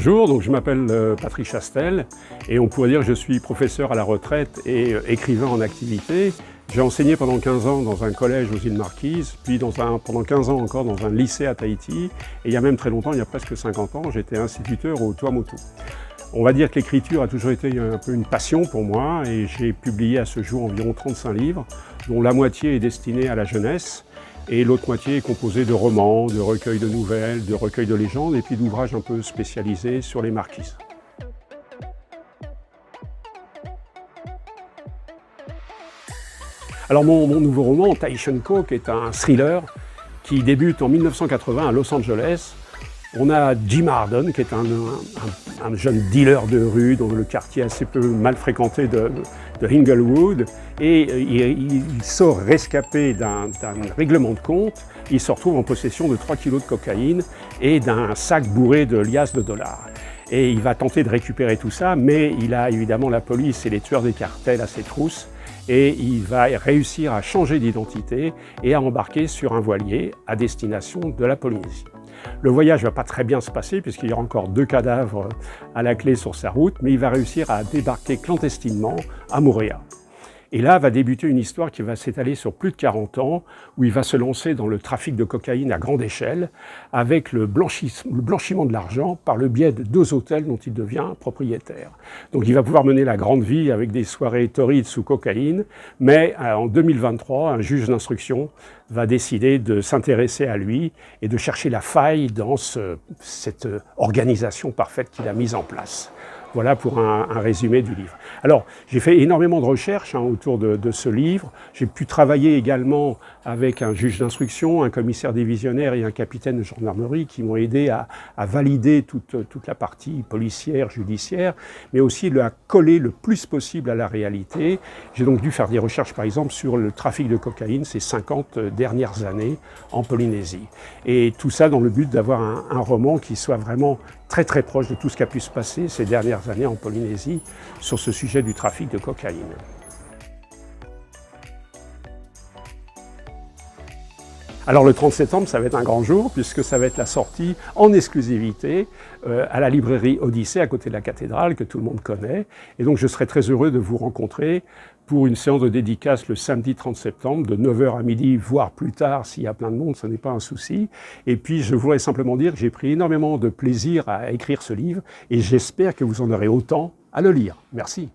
Bonjour, donc je m'appelle Patrick Chastel et on pourrait dire que je suis professeur à la retraite et écrivain en activité. J'ai enseigné pendant 15 ans dans un collège aux îles Marquises, puis pendant 15 ans encore dans un lycée à Tahiti, et il y a même très longtemps, il y a presque 50 ans, j'étais instituteur au Tuamotu. On va dire que l'écriture a toujours été un peu une passion pour moi et j'ai publié à ce jour environ 35 livres, dont la moitié est destinée à la jeunesse et l'autre moitié est composée de romans, de recueils de nouvelles, de recueils de légendes et puis d'ouvrages un peu spécialisés sur les marquises. Alors mon nouveau roman, Tahitian Coke, est un thriller qui débute en 1980 à Los Angeles. On a Jim Harden, qui est un jeune dealer de rue dans le quartier assez peu mal fréquenté de Inglewood, et il sort rescapé d'un règlement de compte. Il se retrouve en possession de 3 kilos de cocaïne et d'un sac bourré de liasses de dollars. Et il va tenter de récupérer tout ça, mais il a évidemment la police et les tueurs des cartels à ses trousses, et il va réussir à changer d'identité et à embarquer sur un voilier à destination de la Polynésie. Le voyage ne va pas très bien se passer puisqu'il y aura encore 2 cadavres à la clé sur sa route, mais il va réussir à débarquer clandestinement à Moorea. Et là va débuter une histoire qui va s'étaler sur plus de 40 ans, où il va se lancer dans le trafic de cocaïne à grande échelle, avec le blanchiment de l'argent par le biais de 2 hôtels dont il devient propriétaire. Donc il va pouvoir mener la grande vie avec des soirées torrides sous cocaïne, mais en 2023, un juge d'instruction va décider de s'intéresser à lui et de chercher la faille dans cette organisation parfaite qu'il a mise en place. Voilà pour un résumé du livre. Alors, j'ai fait énormément de recherches autour de ce livre. J'ai pu travailler également avec un juge d'instruction, un commissaire divisionnaire et un capitaine de gendarmerie qui m'ont aidé à valider toute la partie policière, judiciaire, mais aussi à coller le plus possible à la réalité. J'ai donc dû faire des recherches, par exemple, sur le trafic de cocaïne ces 50 dernières années en Polynésie. Et tout ça dans le but d'avoir un roman qui soit vraiment très très proche de tout ce qui a pu se passer ces dernières années en Polynésie sur ce sujet du trafic de cocaïne. Alors le 30 septembre, ça va être un grand jour puisque ça va être la sortie en exclusivité à la librairie Odyssée à côté de la cathédrale que tout le monde connaît. Et donc je serai très heureux de vous rencontrer pour une séance de dédicace le samedi 30 septembre de 9h à midi, voire plus tard s'il y a plein de monde, ce n'est pas un souci. Et puis je voudrais simplement dire que j'ai pris énormément de plaisir à écrire ce livre et j'espère que vous en aurez autant à le lire. Merci.